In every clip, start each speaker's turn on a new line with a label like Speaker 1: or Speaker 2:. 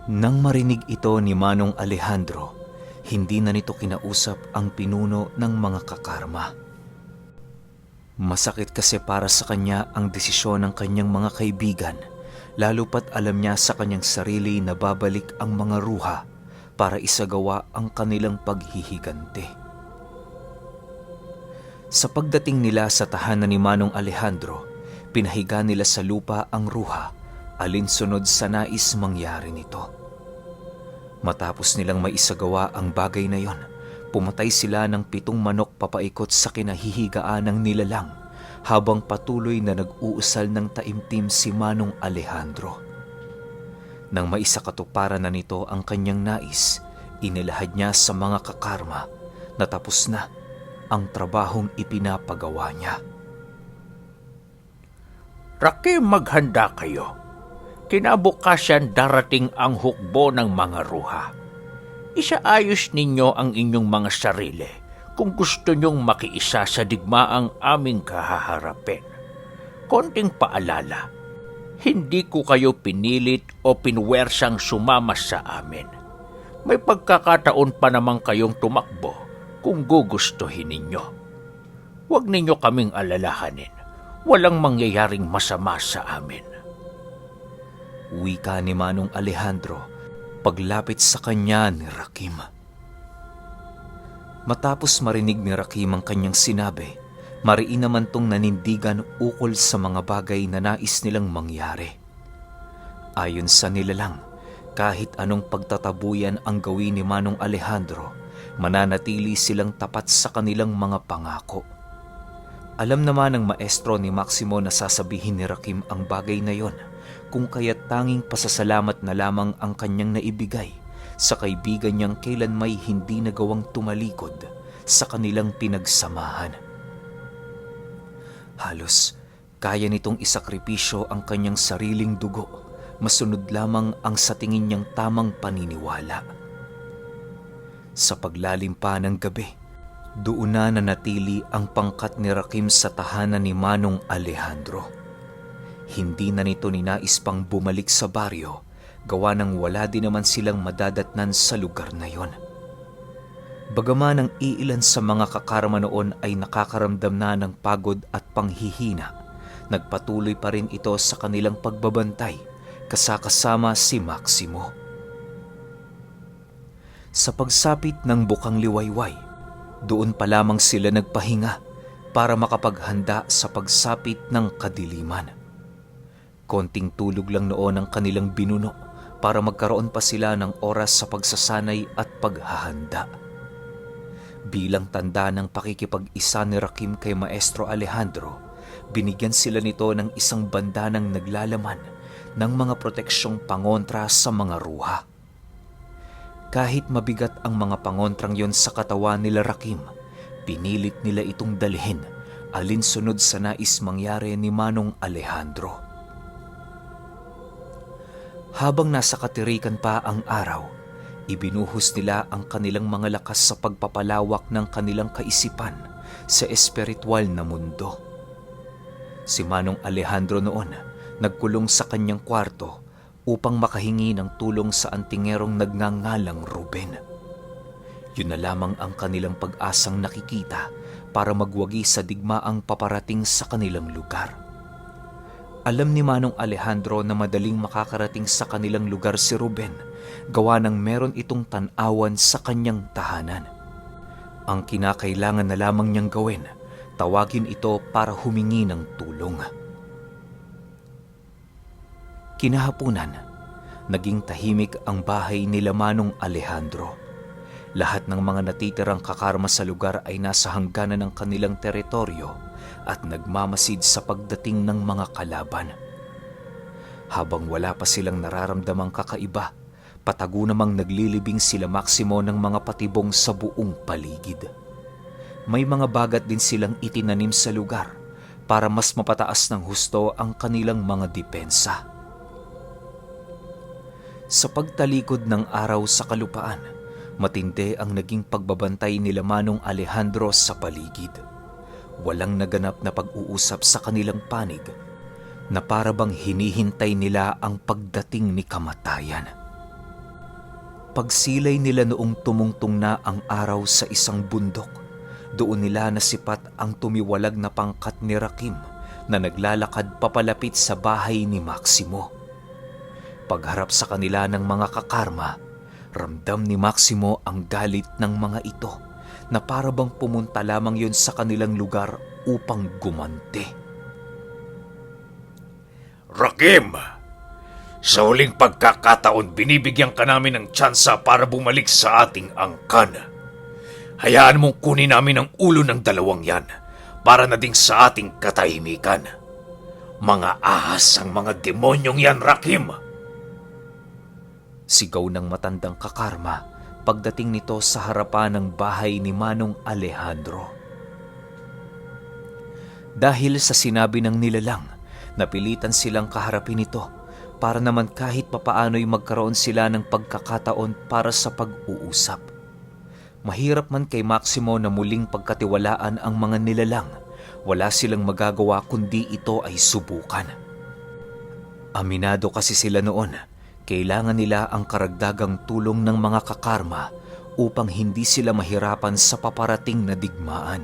Speaker 1: Nang marinig ito ni Manong Alejandro, hindi na nito kinausap ang pinuno ng mga kakarma. Masakit kasi para sa kanya ang desisyon ng kanyang mga kaibigan, lalo pat alam niya sa kanyang sarili na babalik ang mga ruha para isagawa ang kanilang paghihigante. Sa pagdating nila sa tahanan ni Manong Alejandro, pinahiga nila sa lupa ang ruha, alinsunod sa nais mangyari nito. Matapos nilang maisagawa ang bagay na yon, pumatay sila ng 7 manok papaikot sa kinahihigaan ng nilalang habang patuloy na nag-uusal ng taimtim si Manong Alejandro. Nang maisakatuparan na nito ang kanyang nais, inilahad niya sa mga kakarma na tapos na ang trabahong ipinapagawa niya.
Speaker 2: Rakim, maghanda kayo. Kinabukasan darating ang hukbo ng mga ruha. Isaayos ninyo ang inyong mga sarili kung gusto nyong makiisa sa digmaang aming kahaharapin. Konting paalala, hindi ko kayo pinilit o pinwersang sumama sa amin. May pagkakataon pa naman kayong tumakbo kung gugustuhin ninyo. Huwag ninyo kaming alalahanin. Walang mangyayaring masama sa amin.
Speaker 1: Wika ni Manong Alejandro paglapit sa kanya ni Rakim. Matapos marinig ni Rakim ang kanyang sinabi, mariin naman tong nanindigan ukol sa mga bagay na nais nilang mangyari. Ayon sa nilalang, kahit anong pagtatabuyan ang gawin ni Manong Alejandro, mananatili silang tapat sa kanilang mga pangako. Alam naman ng maestro ni Maximo na sasabihin ni Rakim ang bagay na yon, kung kaya't tanging pasasalamat na lamang ang kanyang naibigay sa kaibigan niyang kailan may hindi nagawang tumalikod sa kanilang pinagsamahan. Halos kaya nitong isakripisyo ang kanyang sariling dugo, masunod lamang ang sa tingin niyang tamang paniniwala. Sa paglalim pa ng gabi, doon na nanatili ang pangkat ni Rakim sa tahanan ni Manong Alejandro. Hindi na nito ninais pang bumalik sa baryo, gawa ng wala din naman silang madadatnan sa lugar na yon. Bagaman ang iilan sa mga kakarma noon ay nakakaramdam na ng pagod at panghihina, nagpatuloy pa rin ito sa kanilang pagbabantay, kasama si Maximo. Sa pagsapit ng bukang liwayway, doon pa lamang sila nagpahinga para makapaghanda sa pagsapit ng kadiliman. Konting tulog lang noon ang kanilang binuno para magkaroon pa sila ng oras sa pagsasanay at paghahanda. Bilang tanda ng pakikipag-isa ni Rakim kay Maestro Alejandro, binigyan sila nito ng isang bandanang naglalaman ng mga proteksyong pangontra sa mga ruha. Kahit mabigat ang mga pangontrang yon sa katawan nila Rakim, pinilit nila itong dalhin alinsunod sa nais mangyari ni Manong Alejandro. Habang nasa katirikan pa ang araw, ibinuhos nila ang kanilang mga lakas sa pagpapalawak ng kanilang kaisipan sa espiritual na mundo. Si Manong Alejandro noon nagkulong sa kanyang kwarto upang makahingi ng tulong sa antingerong nagngangalang Ruben. Yun na lamang ang kanilang pag-asang nakikita para magwagi sa digmaang paparating sa kanilang lugar. Alam ni Manong Alejandro na madaling makakarating sa kanilang lugar si Ruben, gawa ng meron itong tanawan sa kanyang tahanan. Ang kinakailangan na lamang niyang gawin, tawagin ito para humingi ng tulong. Kinahapunan, naging tahimik ang bahay nila Manong Alejandro. Lahat ng mga natitirang kakarma sa lugar ay nasa hangganan ng kanilang teritoryo at nagmamasid sa pagdating ng mga kalaban. Habang wala pa silang nararamdamang kakaiba, patago namang naglilibing sila Maximo ng mga patibong sa buong paligid. May mga bagat din silang itinanim sa lugar para mas mapataas ng husto ang kanilang mga depensa. Sa pagtalikod ng araw sa kalupaan, matindi ang naging pagbabantay nila Manong Alejandro sa paligid. Walang naganap na pag-uusap sa kanilang panig na para bang hinihintay nila ang pagdating ni kamatayan. Pagsilay nila noong tumungtong na ang araw sa isang bundok, doon nila nasipat ang tumiwalag na pangkat ni Rakim na naglalakad papalapit sa bahay ni Maximo. Pagharap sa kanila ng mga kakarma, ramdam ni Maximo ang galit ng mga ito na para bang pumunta lamang yun sa kanilang lugar upang gumanti.
Speaker 2: Rakim! Sa huling pagkakataon, binibigyan ka namin ng tsansa para bumalik sa ating angkan. Hayaan mong kunin namin ang ulo ng dalawang yan para na ding sa ating katahimikan. Mga ahas ang mga demonyong yan, Rakim!
Speaker 1: Sigaw ng matandang kakarma pagdating nito sa harapan ng bahay ni Manong Alejandro. Dahil sa sinabi ng nilalang, napilitan silang kaharapin ito para naman kahit papaano'y magkaroon sila ng pagkakataon para sa pag-uusap. Mahirap man kay Maximo na muling pagkatiwalaan ang mga nilalang, wala silang magagawa kundi ito ay subukan. Aminado kasi sila noon, kailangan nila ang karagdagang tulong ng mga kakarma upang hindi sila mahirapan sa paparating na digmaan.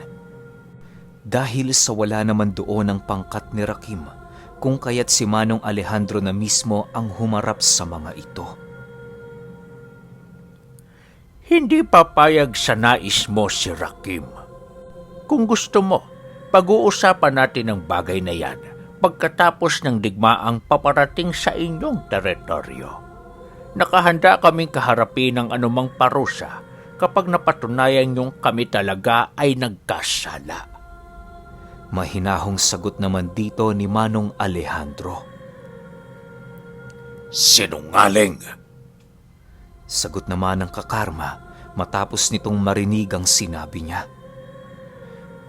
Speaker 1: Dahil sa wala naman doon ang pangkat ni Rakim, kung kaya't si Manong Alejandro na mismo ang humarap sa mga ito.
Speaker 2: Hindi papayag sa nais mo si Rakim. Kung gusto mo, pag-uusapan natin ang bagay na yan pagkatapos ng digmaang paparating sa inyong teritoryo. Nakahanda kaming kaharapin ng anumang parusa kapag napatunayan yung kami talaga ay nagkasala.
Speaker 1: Mahinahong sagot naman dito ni Manong Alejandro.
Speaker 2: Sinungaling!
Speaker 1: Sagot naman ng kakarma matapos nitong marinig ang sinabi niya.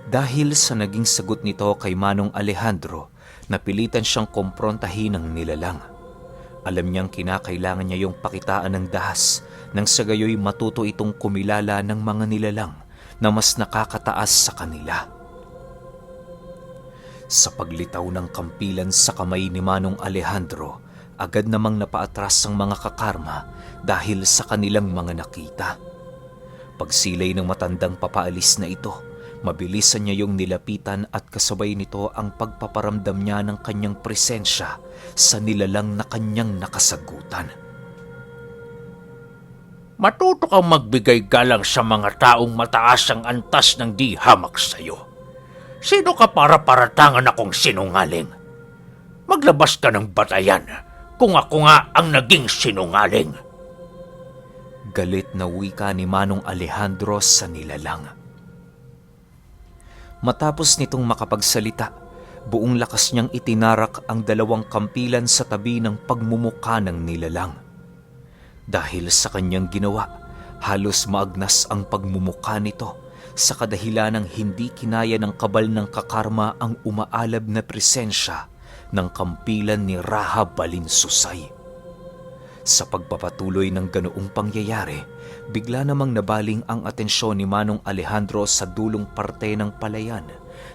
Speaker 1: Dahil sa naging sagot nito kay Manong Alejandro, napilitan siyang komprontahin ng nilalang. Alam niyang kinakailangan niya yung pakitaan ng dahas nang sa gayoy matuto itong kumilala ng mga nilalang na mas nakakataas sa kanila. Sa paglitaw ng kampilan sa kamay ni Manong Alejandro, agad namang napaatras ang mga kakarma dahil sa kanilang mga nakita. Pagsilay ng matandang papaalis na ito, mabilisan niya yung nilapitan at kasabay nito ang pagpaparamdam niya ng kanyang presensya sa nilalang na kanyang nakasagutan.
Speaker 2: Matuto kang magbigay galang sa mga taong mataas ang antas ng di hamak sa'yo. Sino ka para paratangan akong sinungaling? Maglabas ka ng batayan kung ako nga ang naging sinungaling.
Speaker 1: Galit na wika ni Manong Alejandro sa nilalang. Matapos nitong makapagsalita, buong lakas niyang itinarak ang dalawang kampilan sa tabi ng pagmumuka ng nilalang. Dahil sa kanyang ginawa, halos maagnas ang pagmumuka nito sa kadahilan ng hindi kinaya ng kabal ng kakarma ang umaalab na presensya ng kampilan ni Rahab Balinsusay. Sa pagpapatuloy ng ganoong pangyayari, bigla namang nabaling ang atensyon ni Manong Alejandro sa dulong parte ng palayan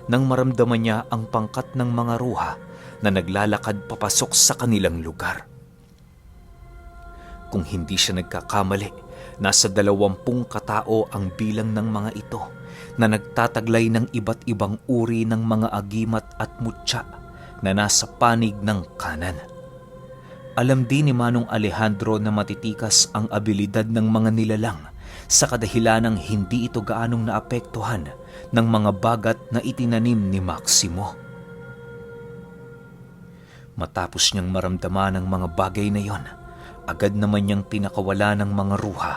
Speaker 1: nang maramdaman niya ang pangkat ng mga ruha na naglalakad papasok sa kanilang lugar. Kung hindi siya nagkakamali, nasa 20 katao ang bilang ng mga ito na nagtataglay ng iba't ibang uri ng mga agimat at mutya na nasa panig ng kanan. Alam din ni Manong Alejandro na matitikas ang abilidad ng mga nilalang sa kadahilanang hindi ito gaanong naapektuhan ng mga bagat na itinanim ni Maximo. Matapos niyang maramdaman ang mga bagay na yon, agad naman niyang pinakawala ng mga ruha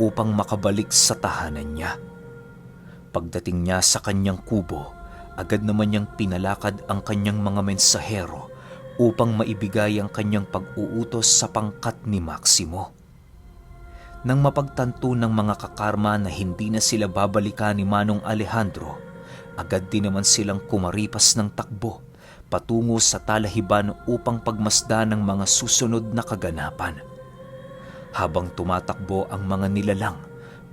Speaker 1: upang makabalik sa tahanan niya. Pagdating niya sa kanyang kubo, agad naman niyang pinalakad ang kanyang mga mensahero upang maibigay ang kanyang pag-uutos sa pangkat ni Maximo. Nang mapagtanto ng mga kakarma na hindi na sila babalikan ni Manong Alejandro, agad din naman silang kumaripas ng takbo patungo sa talahiban upang pagmasdan ng mga susunod na kaganapan. Habang tumatakbo ang mga nilalang,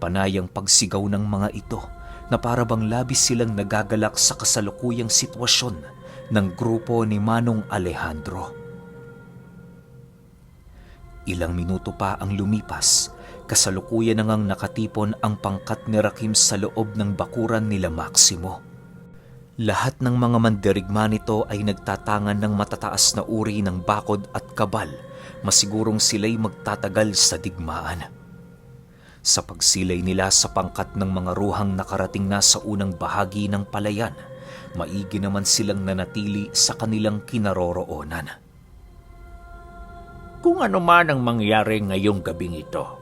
Speaker 1: panayang pagsigaw ng mga ito na para bang labis silang nagagalak sa kasalukuyang sitwasyon ng grupo ni Manong Alejandro. Ilang minuto pa ang lumipas, Kasalukuyan na ngang nakatipon ang pangkat ni Rakim sa loob ng bakuran nila Maximo. Lahat ng mga mandirigma nito ay nagtatangan ng matataas na uri ng bakod at kabal, masigurong sila'y magtatagal sa digmaan. Sa pagsilay nila sa pangkat ng mga ruhang nakarating na sa unang bahagi ng palayan, maigi naman silang nanatili sa kanilang kinaroroonan.
Speaker 2: Kung ano man ang mangyari ngayong gabing ito,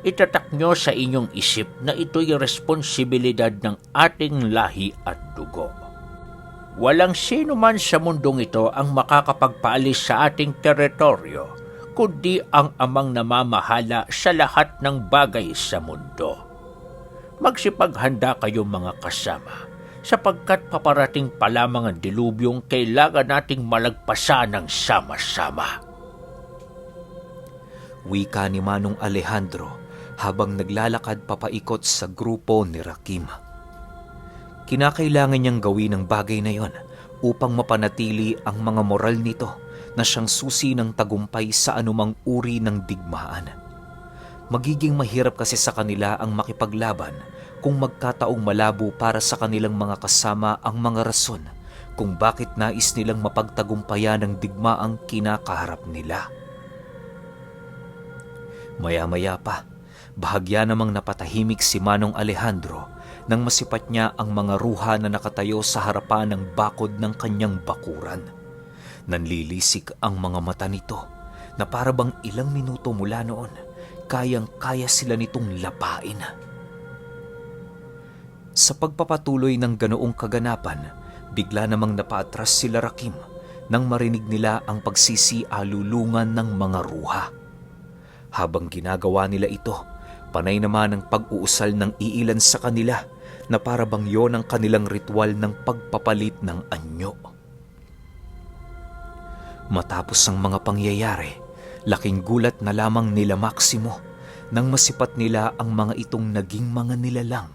Speaker 2: itatak nyo sa inyong isip na ito'y responsibilidad ng ating lahi at dugo. Walang sino man sa mundong ito ang makakapagpaalis sa ating teritoryo, kundi ang amang namamahala sa lahat ng bagay sa mundo. Magsipaghanda kayo mga kasama, sapagkat paparating pa lamang ang dilubyong kailangan nating malagpasan ng sama-sama.
Speaker 1: Wika ni Manong Alejandro habang naglalakad papaikot sa grupo ni Rakim. Kinakailangan niyang gawin ang bagay na yon upang mapanatili ang mga moral nito na siyang susi ng tagumpay sa anumang uri ng digmaan. Magiging mahirap kasi sa kanila ang makipaglaban kung magkataong malabo para sa kanilang mga kasama ang mga rason kung bakit nais nilang mapagtagumpayan ang digmaang kinakaharap nila. Maya-maya pa, bahagya namang napatahimik si Manong Alejandro nang masipat niya ang mga ruha na nakatayo sa harapan ng bakod ng kanyang bakuran. Nanlilisik ang mga mata nito na para bang ilang minuto mula noon, kayang-kaya sila nitong lapain. Sa pagpapatuloy ng ganoong kaganapan, bigla namang napaatras sila Rakim nang marinig nila ang pagsisialulungan ng mga ruha. Habang ginagawa nila ito, panay naman ang pag-uusal ng iilan sa kanila na para bang yon ang kanilang ritual ng pagpapalit ng anyo. Matapos ang mga pangyayari, laking gulat na lamang nila Maximo nang masipat nila ang mga itong naging mga nilalang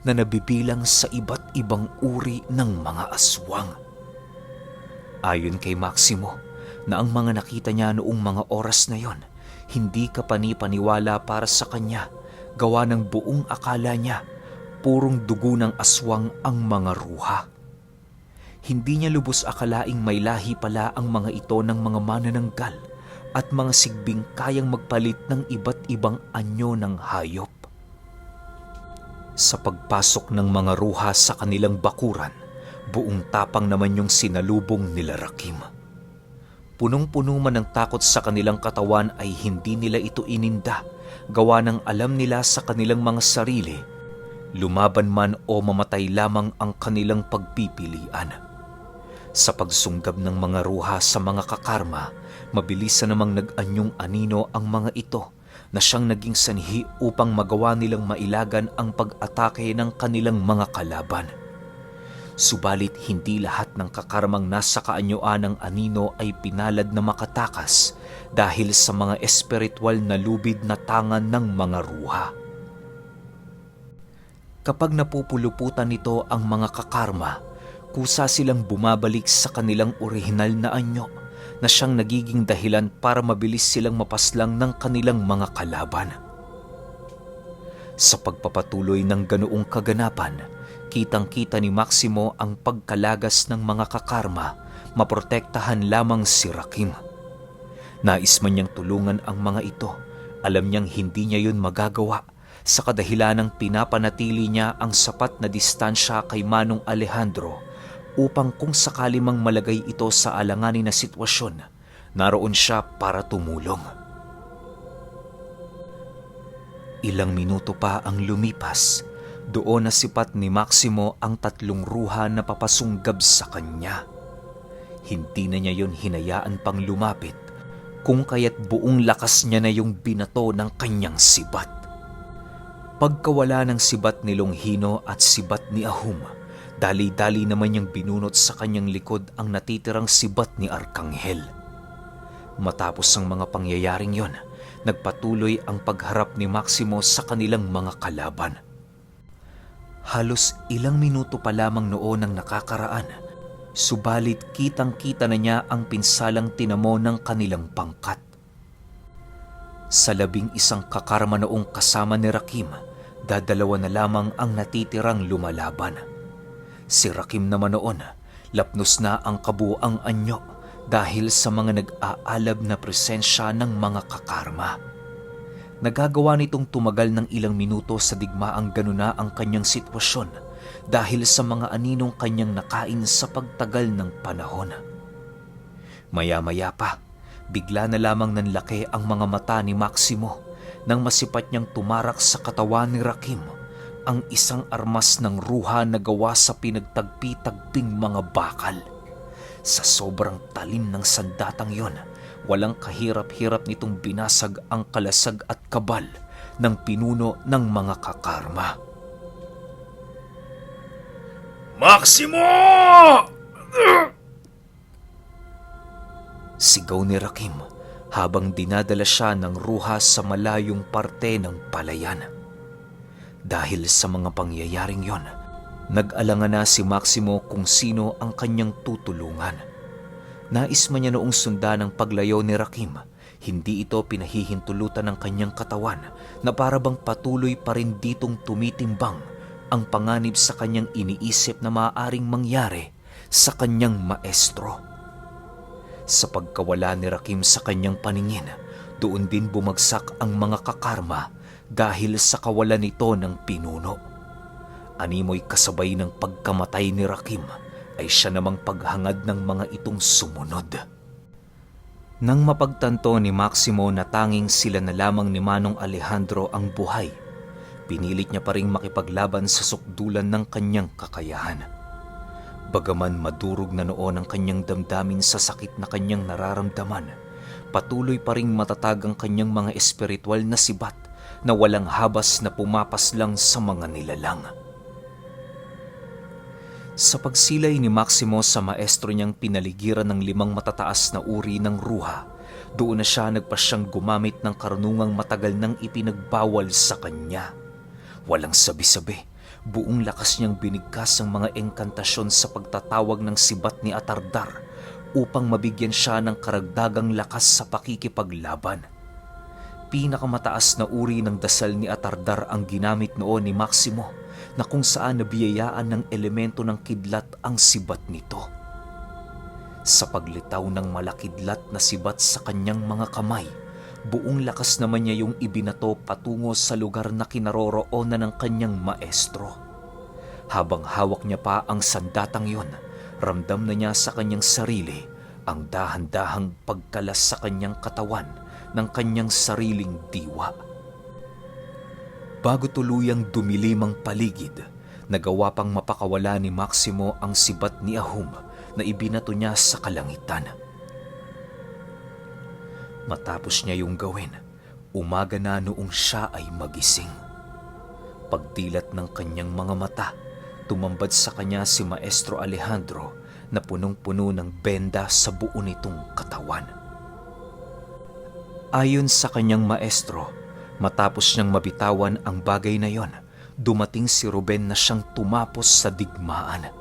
Speaker 1: na nabibilang sa iba't ibang uri ng mga aswang. Ayon kay Maximo, na ang mga nakita niya noong mga oras na yon, hindi kapani-paniwala para sa kanya, gawa ng buong akala niya, purong dugo ng aswang ang mga ruha. Hindi niya lubos akalaing may lahi pala ang mga ito ng mga manananggal at mga sigbing kayang magpalit ng iba't ibang anyo ng hayop. Sa pagpasok ng mga ruha sa kanilang bakuran, buong tapang naman yung sinalubong nila Rakim. Punong-puno man ng takot sa kanilang katawan ay hindi nila ito ininda, gawa ng alam nila sa kanilang mga sarili, lumaban man o mamatay lamang ang kanilang pagpipilian. Sa pagsunggab ng mga ruha sa mga kakarma, mabilis na namang nag-anyong anino ang mga ito na siyang naging sanhi upang magawa nilang mailagan ang pag-atake ng kanilang mga kalaban. Subalit hindi lahat ng kakarmang nasa kaanyuan ng anino ay pinalad na makatakas dahil sa mga espiritual na lubid na tangan ng mga ruha. Kapag napupuluputan nito ang mga kakarma, kusa silang bumabalik sa kanilang orihinal na anyo na siyang nagiging dahilan para mabilis silang mapaslang ng kanilang mga kalaban. Sa pagpapatuloy ng ganoong kaganapan, kitang-kita ni Maximo ang pagkalagas ng mga kakarma, maprotektahan lamang si Rakim. Nais man niyang tulungan ang mga ito, alam niyang hindi niya yun magagawa sa kadahilanang pinapanatili niya ang sapat na distansya kay Manong Alejandro upang kung sakali mang malagay ito sa alanganin na sitwasyon, naroon siya para tumulong. Ilang minuto pa ang lumipas, doon nasipat ni Maximo ang 3 ruha na papasunggab sa kanya. Hindi na niya yun hinayaan pang lumapit, kung kaya't buong lakas niya na yung binato ng kanyang sibat. Pagkawala ng sibat ni Longhino at sibat ni Ahum, dali-dali naman niyang binunot sa kanyang likod ang natitirang sibat ni Arkanghel. Matapos ang mga pangyayaring yon, nagpatuloy ang pagharap ni Maximo sa kanilang mga kalaban. Halos ilang minuto pa lamang noon ang nakakaraan, subalit kitang-kita na niya ang pinsalang tinamo ng kanilang pangkat. Sa 11 kakarma noong kasama ni Rakim, 2 na lamang ang natitirang lumalaban. Si Rakim naman noon, lapnos na ang kabuuang anyo dahil sa mga nag-aalab na presensya ng mga kakarma. Nagagawa nitong tumagal ng ilang minuto sa digmaang ganun na ang kanyang sitwasyon dahil sa mga aninong kanyang nakain sa pagtagal ng panahon. Maya-maya pa, bigla na lamang nanlaki ang mga mata ni Maximo nang masipat niyang tumarak sa katawan ni Rakim ang isang armas ng ruha na gawa sa pinagtagpi-tagping mga bakal. Sa sobrang talim ng sandatang yon, walang kahirap-hirap nitong binasag ang kalasag at kabal ng pinuno ng mga kakarma.
Speaker 2: Maximo!
Speaker 1: Sigaw ni Rakim habang dinadala siya ng ruha sa malayong parte ng palayan. Dahil sa mga pangyayaring yon, nag-alangan na si Maximo kung sino ang kanyang tutulungan. Nais man niya noong sundan ng paglayo ni Rakim, hindi ito pinahihintulutan ng kanyang katawan na parabang patuloy pa rin ditong tumitimbang ang panganib sa kanyang iniisip na maaaring mangyari sa kanyang maestro. Sa pagkawala ni Rakim sa kanyang paningin, doon din bumagsak ang mga kakarma dahil sa kawalan nito ng pinuno. Animoy kasabay ng pagkamatay ni Rakim ay siya namang paghangad ng mga itong sumunod. Nang mapagtanto ni Maximo na tanging sila na lamang ni Manong Alejandro ang buhay, pinilit niya pa ring makipaglaban sa sukdulan ng kanyang kakayahan. Bagaman madurog na noon ang kanyang damdamin sa sakit na kanyang nararamdaman, patuloy pa ring matatag ang kanyang mga espiritual na sibat na walang habas na pumapas lang sa mga nilalang. Sa pagsilay ni Maximo sa maestro niyang pinaligiran ng 5 matataas na uri ng ruha, doon na siya nagpasyang gumamit ng karunungang matagal nang ipinagbawal sa kanya. Walang sabi-sabi, buong lakas niyang binigkas ang mga engkantasyon sa pagtatawag ng sibat ni Atardar upang mabigyan siya ng karagdagang lakas sa pakikipaglaban. Pinakamataas na uri ng dasal ni Atardar ang ginamit noon ni Maximo, na kung saan nabiyayaan ng elemento ng kidlat ang sibat nito. Sa paglitaw ng malakidlat na sibat sa kanyang mga kamay, buong lakas naman niya yung ibinato patungo sa lugar na kinaroroonan ng kanyang maestro. Habang hawak niya pa ang sandatang yon, ramdam na niya sa kanyang sarili ang dahan-dahang pagkalas sa kanyang katawan ng kanyang sariling diwa. Bago tuluyang dumilim ang paligid, nagawa pang mapakawala ni Maximo ang sibat ni Ahum na ibinato niya sa kalangitan. Matapos niya yung gawin, umaga na noong siya ay magising. Pagdilat ng kanyang mga mata, tumambad sa kanya si Maestro Alejandro na punong-puno ng benda sa buo nitong katawan. Ayon sa kanyang maestro, matapos niyang mabitawan ang bagay na yon, dumating si Ruben na siyang tumapos sa digmaan.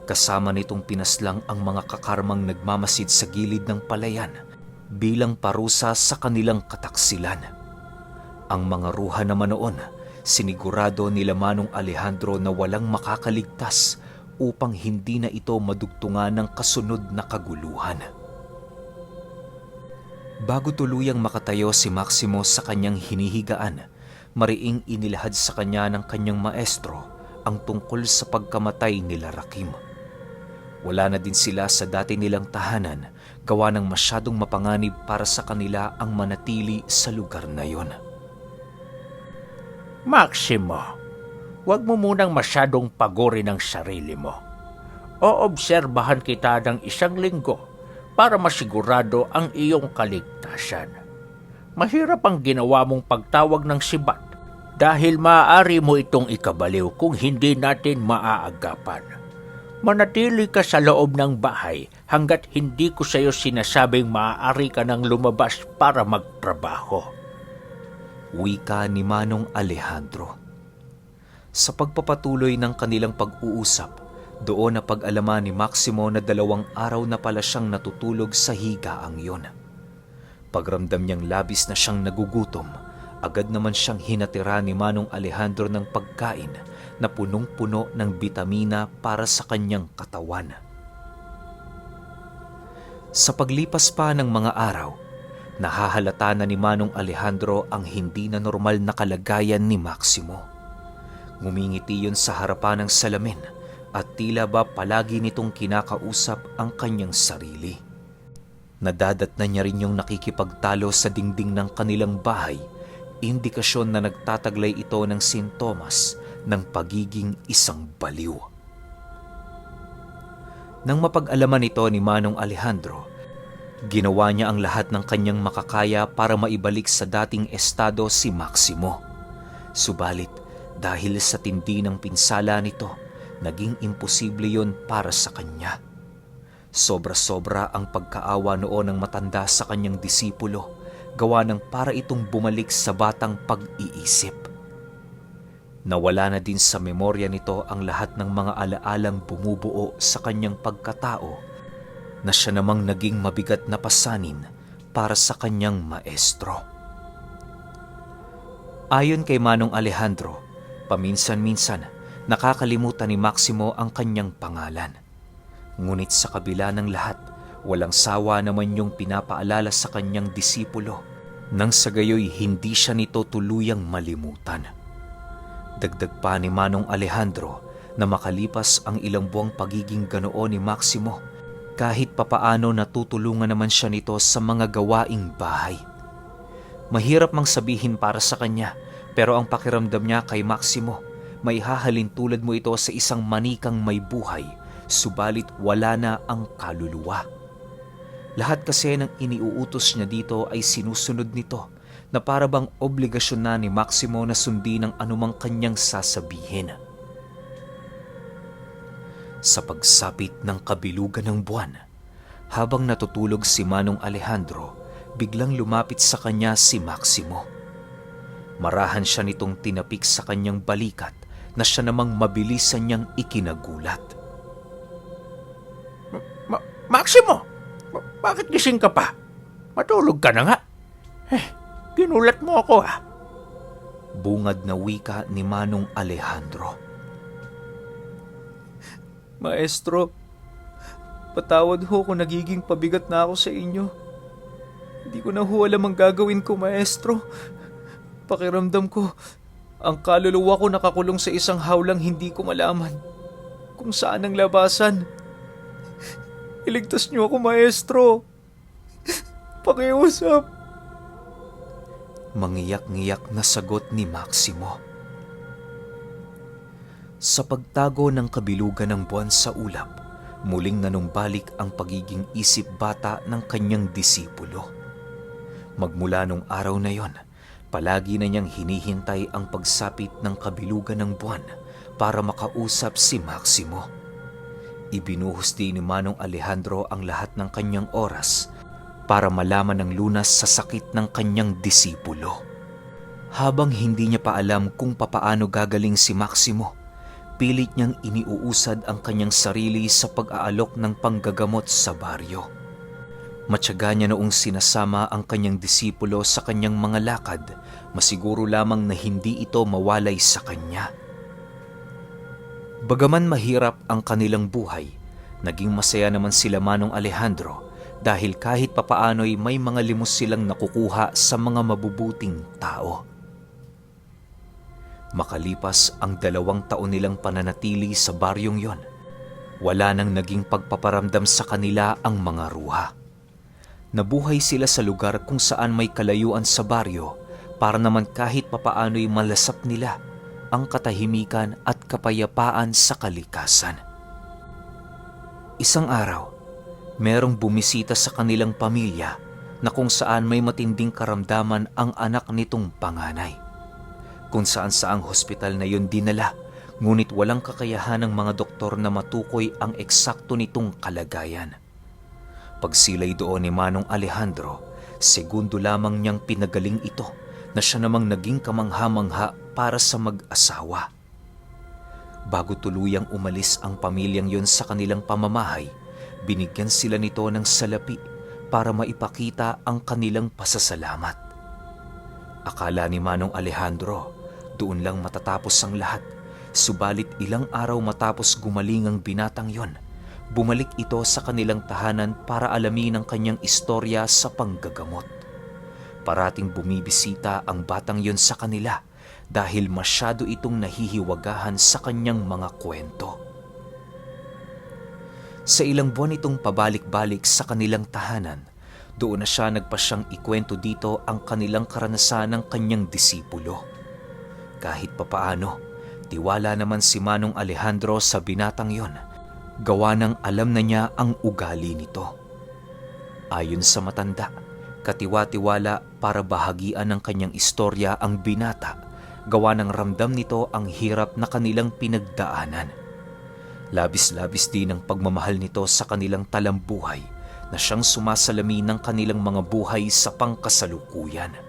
Speaker 1: Kasama nitong pinaslang ang mga kakarmang nagmamasid sa gilid ng palayan bilang parusa sa kanilang kataksilan. Ang mga ruha naman noon, sinigurado nila Manong Alejandro na walang makakaligtas upang hindi na ito madugtungan ng kasunod na kaguluhan. Bago tuluyang makatayo si Maximo sa kanyang hinihigaan, mariing inilahad sa kanya ng kanyang maestro ang tungkol sa pagkamatay nila Rakim. Wala na din sila sa dati nilang tahanan, gawa ng masyadong mapanganib para sa kanila ang manatili sa lugar na yon.
Speaker 2: Maximo, huwag mo munang masyadong pagurin ang sarili mo. Oobserbahan kita ng 1 linggo para masigurado ang iyong kaligtasan. Mahirap ang ginawa mong pagtawag ng sibat dahil maaari mo itong ikabaliw kung hindi natin maaagapan. Manatili ka sa loob ng bahay hanggat hindi ko sa iyo sinasabing maaari ka nang lumabas para magtrabaho.
Speaker 1: Wika ni Manong Alejandro. Sa pagpapatuloy ng kanilang pag-uusap, doon na pag-alaman ni Maximo na 2 araw na pala siyang natutulog sa higaang yon. Pagramdam niyang labis na siyang nagugutom, agad naman siyang hinatira ni Manong Alejandro ng pagkain na punong-puno ng bitamina para sa kanyang katawan. Sa paglipas pa ng mga araw, nahahalata na ni Manong Alejandro ang hindi na normal na kalagayan ni Maximo. Ngumingiti yun sa harapan ng salamin at tila ba palagi nitong kinakausap ang kanyang sarili. Nadadatnan niya rin yung nakikipagtalo sa dingding ng kanilang bahay, indikasyon na nagtataglay ito ng sintomas ng pagiging isang baliw. Nang mapag-alaman ito ni Manong Alejandro, ginawa niya ang lahat ng kanyang makakaya para maibalik sa dating estado si Maximo. Subalit, dahil sa tindi ng pinsala nito, naging imposible yon para sa kanya. Sobra-sobra ang pagkaawa noon ng matanda sa kanyang disipulo, gawa ng para itong bumalik sa batang pag-iisip. Nawala na din sa memorya nito ang lahat ng mga alaalang bumubuo sa kanyang pagkatao na siya namang naging mabigat na pasanin para sa kanyang maestro. Ayon kay Manong Alejandro, paminsan-minsan nakakalimutan ni Maximo ang kanyang pangalan. Ngunit sa kabila ng lahat, walang sawa naman yung pinapaalala sa kanyang disipulo nang sa gayoy hindi siya nito tuluyang malimutan. Dagdag pa ni Manong Alejandro na makalipas ang ilang buwang pagiging ganoon ni Maximo, kahit papaano natutulungan naman siya nito sa mga gawaing bahay. Mahirap mang sabihin para sa kanya, pero ang pakiramdam niya kay Maximo, may hahalin tulad mo ito sa isang manikang may buhay, subalit wala na ang kaluluwa. Lahat kasi ng iniuutos niya dito ay sinusunod nito, na para bang obligasyon na ni Maximo na sundin ang anumang kanyang sasabihin. Sa pagsapit ng kabilugan ng buwan, habang natutulog si Manong Alejandro, biglang lumapit sa kanya si Maximo. Marahan siya nitong tinapik sa kanyang balikat na siya namang mabilisan niyang ikinagulat.
Speaker 2: Maximo, bakit gising ka pa? Matulog ka na nga. Ginulat mo ako ah.
Speaker 1: Bungad na wika ni Manong Alejandro.
Speaker 3: Maestro, patawad ho kung nagiging pabigat na ako sa inyo. Hindi ko na ho alam ang gagawin ko, maestro. Pakiramdam ko, ang kaluluwa ko nakakulong sa isang hawlang hindi ko malaman kung saan ang labasan. Iligtas niyo ako, maestro. Pakiusap.
Speaker 1: Mangiyak-ngiyak na sagot ni Maximo. Sa pagtago ng kabilugan ng buwan sa ulap, muling nanumbalik ang pagiging isip bata ng kanyang disipulo. Magmula nung araw na yon, palagi na niyang hinihintay ang pagsapit ng kabilugan ng buwan para makausap si Maximo. Ibinuhos din ni Manong Alejandro ang lahat ng kanyang oras para malaman ng lunas sa sakit ng kanyang disipulo. Habang hindi niya pa alam kung papaano gagaling si Maximo, pilit niyang iniuusad ang kanyang sarili sa pag-aalok ng panggagamot sa baryo. Matyaga niya noong sinasama ang kanyang disipulo sa kanyang mga lakad, masiguro lamang na hindi ito mawalay sa kanya. Bagaman mahirap ang kanilang buhay, naging masaya naman sila Manong Alejandro dahil kahit papaano'y may mga limos silang nakukuha sa mga mabubuting tao. Makalipas ang 2 taon nilang pananatili sa baryong yon, wala nang naging pagpaparamdam sa kanila ang mga ruha. Nabuhay sila sa lugar kung saan may kalayuan sa baryo para naman kahit papaano'y malasap nila ang katahimikan at kapayapaan sa kalikasan. Isang araw, merong bumisita sa kanilang pamilya na kung saan may matinding karamdaman ang anak nitong panganay. Kung saan-saang hospital na yun dinala, ngunit walang kakayahan ng mga doktor na matukoy ang eksakto nitong kalagayan. Pagsilay doon ni Manong Alejandro, segundo lamang niyang pinagaling ito na siya namang naging kamangha-mangha para sa mag-asawa. Bago tuluyang umalis ang pamilyang yon sa kanilang pamamahay, binigyan sila nito ng salapi para maipakita ang kanilang pasasalamat. Akala ni Manong Alejandro doon lang matatapos ang lahat, subalit ilang araw matapos gumaling ang binatang yon, bumalik ito sa kanilang tahanan para alamin ang kanyang istorya sa panggagamot. Parating bumibisita ang batang yon sa kanila dahil masyado itong nahihiwagahan sa kanyang mga kwento. Sa ilang buwan itong pabalik-balik sa kanilang tahanan, doon na siya nagpasyang ikwento dito ang kanilang karanasan ng kanyang disipulo. Kahit papaano, tiwala naman si Manong Alejandro sa binatang yon, gawa ng alam na niya ang ugali nito. Ayon sa matanda, katiwa-tiwala para bahagian ng kanyang istorya ang binata, gawa ng ramdam nito ang hirap na kanilang pinagdaanan. Labis-labis din ang pagmamahal nito sa kanilang talambuhay na siyang sumasalamin ng kanilang mga buhay sa pangkasalukuyan.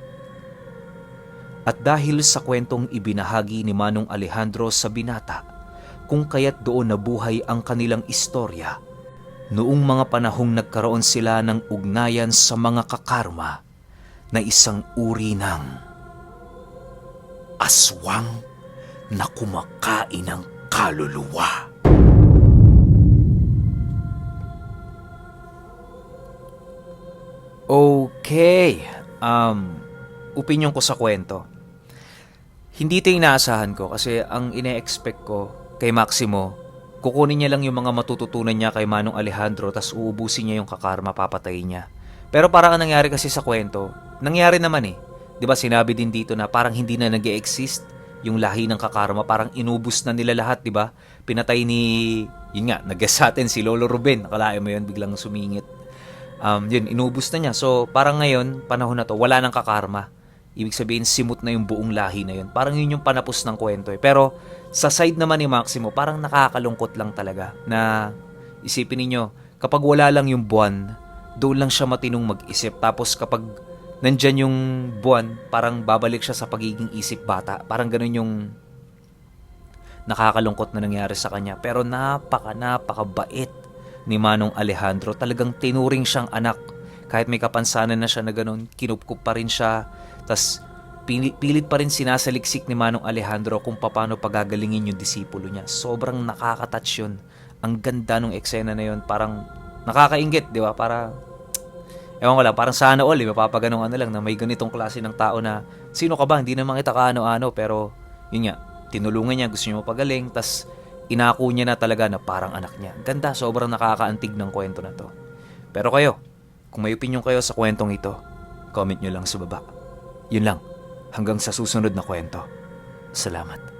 Speaker 1: At dahil sa kwentong ibinahagi ni Manong Alejandro sa binata, kung kaya't doon nabuhay ang kanilang istorya, noong mga panahong nagkaroon sila ng ugnayan sa mga kakarma na isang uri ng aswang na kumakain ng kaluluwa.
Speaker 3: Okay. Opinion ko sa kwento. Hindi ito inaasahan ko kasi ang ine-expect ko kay Maximo, kukunin niya lang yung mga matututunan niya kay Manong Alejandro tas uubusin niya yung kakarma, papatayin niya. Pero parang ang nangyari kasi sa kwento, nangyari naman eh. 'Di ba sinabi din dito na parang hindi na nag-e-exist yung lahi ng kakarma, parang inubos na nila lahat, 'di ba? Pinatay ni, yun nga, nag-guess sa atin si Lolo Ruben. Akalain mo yun, biglang sumingit. Yun, inubos na niya. So, parang ngayon, panahon na to, wala nang kakarma. Ibig sabihin, simot na yung buong lahi na yun. Parang yun yung panapos ng kwento eh. Pero, sa side naman ni Maximo, parang nakakalungkot lang talaga na isipin ninyo, kapag wala lang yung buwan, doon lang siya matinong mag-isip. Tapos kapag nandyan yung buwan, parang babalik siya sa pagiging isip bata. Parang ganun yung nakakalungkot na nangyari sa kanya. Pero napakabait ni Manong Alejandro. Talagang tinuring siyang anak. Kahit may kapansanan na siya na ganun, kinupkup pa rin siya. Tas pilit pa rin sinasaliksik ni Manong Alejandro kung paano pagagalingin yung disipulo niya. Sobrang nakaka-touch yun. Ang ganda nung eksena na yun. Parang nakakainggit, di ba? Para, ewan ko lang, parang sana all, mapapaganong ano lang na may ganitong klase ng tao na, sino ka ba? Hindi naman kita kaano-ano, pero yun nga, tinulungan niya, gusto niya mapagaling, tas inako niya na talaga na parang anak niya. Ganda, sobrang nakakaantig ng kwento na to. Pero kayo, kung may opinion kayo sa kwentong ito, comment nyo lang sa baba. Yun lang, hanggang sa susunod na kwento. Salamat.